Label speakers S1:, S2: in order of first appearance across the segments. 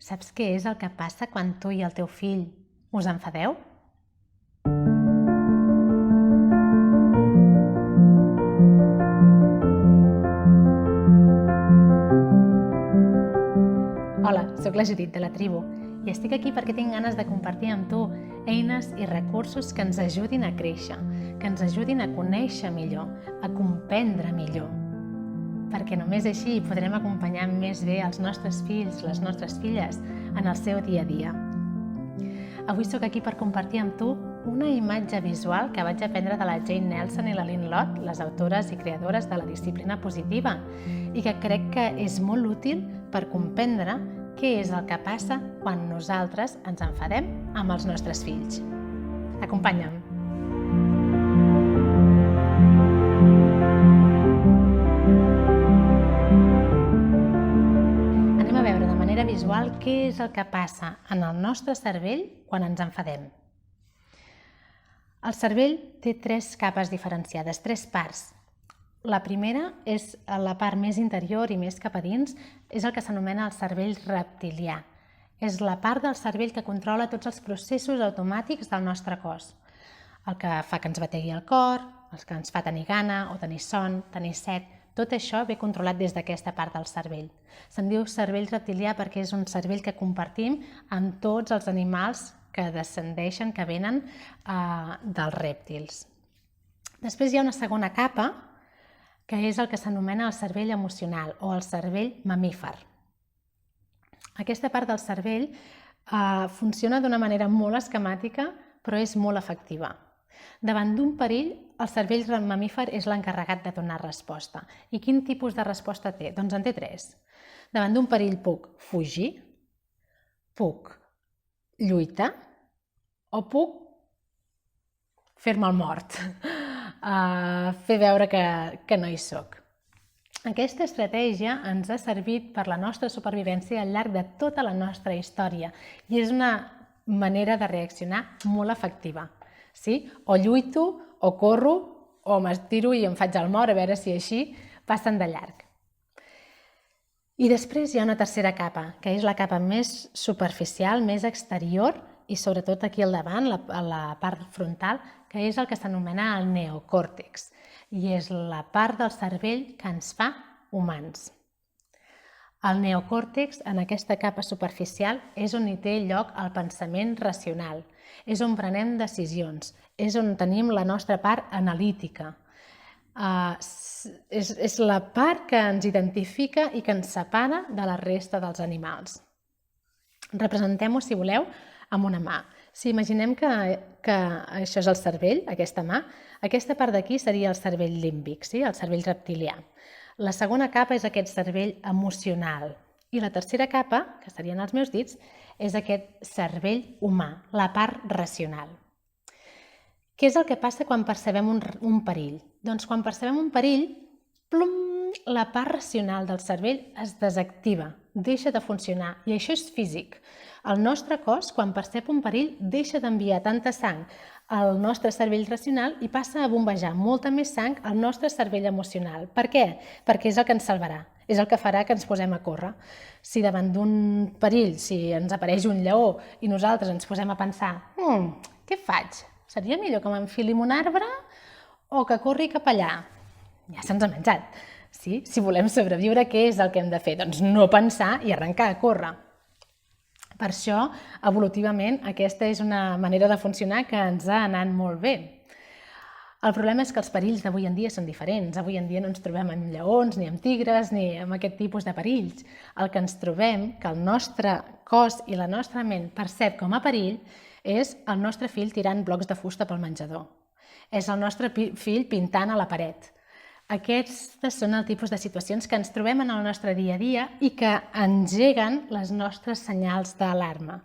S1: Saps què és el que passa quan tu i el teu fill us enfadeu? Hola, soc la Judit de la Tribu i estic aquí perquè tinc ganes de compartir amb tu eines i recursos que ens ajudin a créixer, que ens ajudin a conèixer millor, a comprendre millor. Perquè només així podrem acompanyar més bé els nostres fills, les nostres filles, en el seu dia a dia. Avui sóc aquí per compartir amb tu una imatge visual que vaig aprendre de la Jane Nelson i la Lynn Lott, les autores i creadores de la disciplina positiva, i que crec que és molt útil per comprendre què és el que passa quan nosaltres ens enfadem amb els nostres fills. Acompanya'm. Anem a veure de manera visual què és el que passa en el nostre cervell quan ens enfadem. El cervell té tres capes diferenciades, tres parts. La primera és la part més interior i més cap a dins, és el que s'anomena el cervell reptilià. És la part del cervell que controla tots els processos automàtics del nostre cos. El que fa que ens bategui el cor, el que ens fa tenir gana o tenir son, tenir set, tot això ve controlat des d'aquesta part del cervell. Se'n diu cervell reptilià perquè és un cervell que compartim amb tots els animals que descendeixen, que venen dels rèptils. Després hi ha una segona capa, que és el que s'anomena el cervell emocional o el cervell mamífer. Aquesta part del cervell funciona d'una manera molt esquemàtica, però és molt efectiva. Davant d'un perill, el cervell mamífer és l'encarregat de donar resposta. I quin tipus de resposta té? Doncs en té tres. Davant d'un perill puc fugir, puc lluitar o puc fer-me el mort, fer veure que no hi soc. Aquesta estratègia ens ha servit per la nostra supervivència al llarg de tota la nostra història i és una manera de reaccionar molt efectiva. Sí? O lluito, o corro, o m'estiro i em faig el mort, a veure si així passen de llarg. I després hi ha una tercera capa, que és la capa més superficial, més exterior, i sobretot aquí al davant, a la part frontal, que és el que s'anomena el neocòrtex, i és la part del cervell que ens fa humans. El neocòrtex, en aquesta capa superficial, és on hi té lloc el pensament racional, és on prenem decisions, és on tenim la nostra part analítica. És la part que ens identifica i que ens separa de la resta dels animals. Representem-ho, si voleu, amb una mà. Si imaginem que això és el cervell, aquesta mà, aquesta part d'aquí seria el cervell límbic, sí? El cervell reptilià. La segona capa és aquest cervell emocional. I la tercera capa, que serien els meus dits, és aquest cervell humà, la part racional. Què és el que passa quan percebem un perill? Doncs quan percebem un perill, plum, la part racional del cervell es desactiva, deixa de funcionar, i això és físic. El nostre cos, quan percep un perill, deixa d'enviar tanta sang al nostre cervell racional i passa a bombejar molta més sang al nostre cervell emocional. Per què? Perquè és el que ens salvarà, és el que farà que ens posem a córrer. Si davant d'un perill, si ens apareix un lleó i nosaltres ens posem a pensar què faig? Seria millor que m'enfili en un arbre o que corri cap allà? Ja se'ns ha menjat. Sí? Si volem sobreviure, què és el que hem de fer? Doncs no pensar i arrencar a córrer. Per això, evolutivament, aquesta és una manera de funcionar que ens ha anat molt bé. El problema és que els perills d'avui en dia són diferents. Avui en dia no ens trobem amb lleons, ni amb tigres, ni amb aquest tipus de perills. El que ens trobem, que el nostre cos i la nostra ment percep com a perill, és el nostre fill tirant blocs de fusta pel menjador. És el nostre fill pintant a la paret. Aquestes són el tipus de situacions que ens trobem en el nostre dia a dia i que engeguen les nostres senyals d'alarma.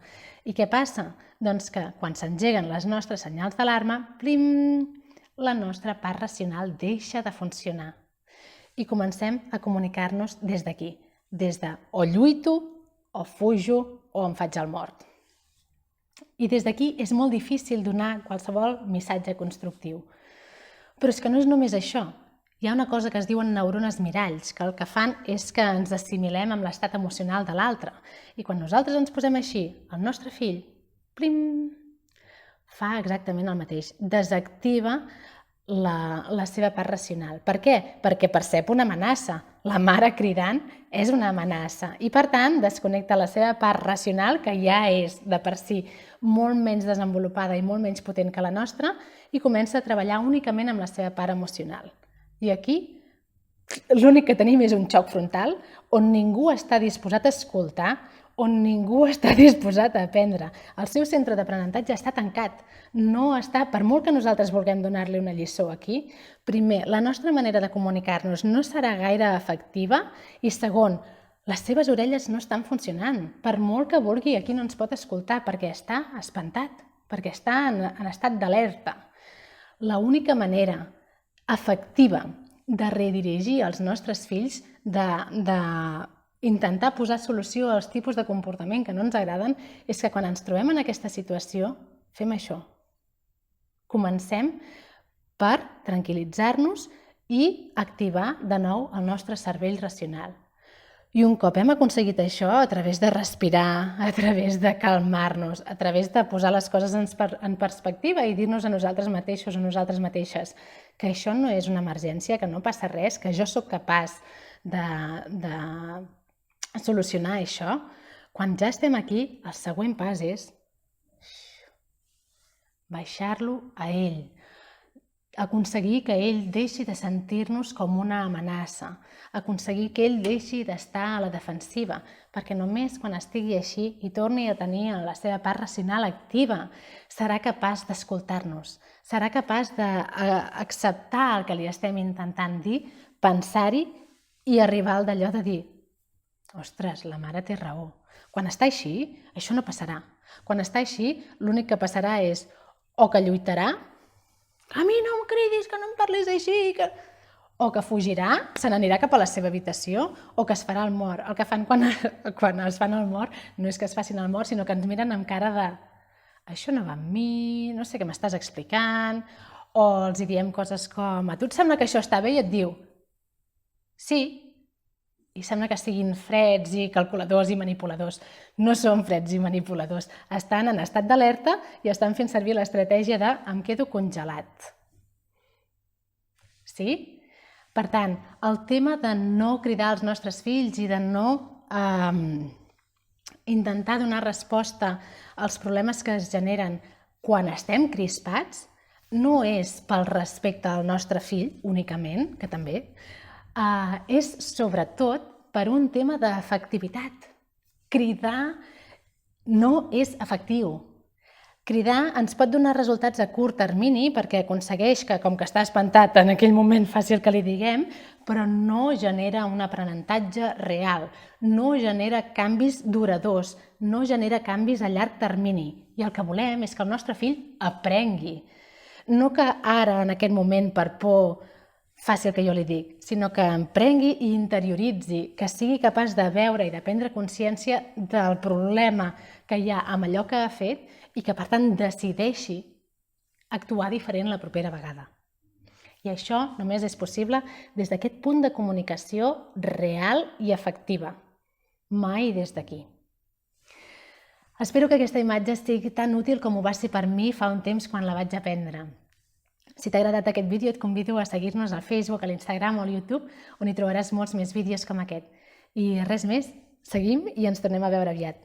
S1: I què passa? Doncs que quan s'engeguen les nostres senyals d'alarma, la nostra part racional deixa de funcionar. I comencem a comunicar-nos des d'aquí, des de o lluito, o fujo, o em faig el mort. I des d'aquí és molt difícil donar qualsevol missatge constructiu. Però és que no és només això. Hi ha una cosa que es diuen neurones miralls, que el que fan és que ens assimilem amb l'estat emocional de l'altre. I quan nosaltres ens posem així, el nostre fill, plim, fa exactament el mateix. Desactiva la seva part racional. Per què? Perquè percep una amenaça. La mare cridant és una amenaça i, per tant, desconnecta la seva part racional, que ja és de per si molt menys desenvolupada i molt menys potent que la nostra, i comença a treballar únicament amb la seva part emocional. I aquí l'únic que tenim és un xoc frontal on ningú està disposat a escoltar, on ningú està disposat a aprendre. El seu centre d'aprenentatge està tancat. No està, per molt que nosaltres vulguem donar-li una lliçó aquí, primer, la nostra manera de comunicar-nos no serà gaire efectiva i segon, les seves orelles no estan funcionant. Per molt que vulgui, aquí no ens pot escoltar perquè està espantat, perquè està en estat d'alerta. L'única manera efectiva de redirigir els nostres fills, d'intentar posar solució als tipus de comportament que no ens agraden, és que quan ens trobem en aquesta situació, fem això. Comencem per tranquil·litzar-nos i activar de nou el nostre cervell racional. I un cop hem aconseguit això, a través de respirar, a través de calmar-nos, a través de posar les coses en perspectiva i dir-nos a nosaltres mateixos o nosaltres mateixes que això no és una emergència, que no passa res, que jo sóc capaç de solucionar això, quan ja estem aquí, el següent pas és baixar-lo a ell, aconseguir que ell deixi de sentir-nos com una amenaça, aconseguir que ell deixi d'estar a la defensiva, perquè només quan estigui així i torni a tenir la seva part racional activa, serà capaç d'escoltar-nos, serà capaç d'acceptar el que li estem intentant dir, pensar-hi i arribar al d'allò de dir «Ostres, la mare té raó». Quan està així, això no passarà. Quan està així, l'únic que passarà és o que lluitarà, a mi no em cridis, que no em parlis així, o que fugirà, se n'anirà cap a la seva habitació, o que es farà el mort. El que fan quan es fan el mort no és que es facin el mort, sinó que ens miren amb cara de això no va amb mi, no sé què m'estàs explicant, o els diem coses com a tu et sembla que això està bé i et diu sí, i sembla que siguin freds i calculadors i manipuladors. No són freds i manipuladors. Estan en estat d'alerta i estan fent servir l'estratègia de em quedo congelat. Sí? Per tant, el tema de no cridar als nostres fills i de no intentar donar resposta als problemes que es generen quan estem crispats no és pel respecte al nostre fill únicament, que també, és sobretot per un tema d'efectivitat. Cridar no és efectiu. Cridar ens pot donar resultats a curt termini perquè aconsegueix que, com que està espantat, en aquell moment faci el que li diguem, però no genera un aprenentatge real, no genera canvis duradors, no genera canvis a llarg termini. I el que volem és que el nostre fill aprengui. No que ara, en aquest moment, per por, faci el que jo li dic, sinó que emprengui i interioritzi, que sigui capaç de veure i de prendre consciència del problema que hi ha amb allò que ha fet i que, per tant, decideixi actuar diferent la propera vegada. I això només és possible des d'aquest punt de comunicació real i efectiva, mai des d'aquí. Espero que aquesta imatge sigui tan útil com ho va ser per mi fa un temps quan la vaig aprendre. Si t'ha agradat aquest vídeo, et convido a seguir-nos al Facebook, a l'Instagram o al YouTube, on hi trobaràs molts més vídeos com aquest. I res més, seguim i ens tornem a veure aviat.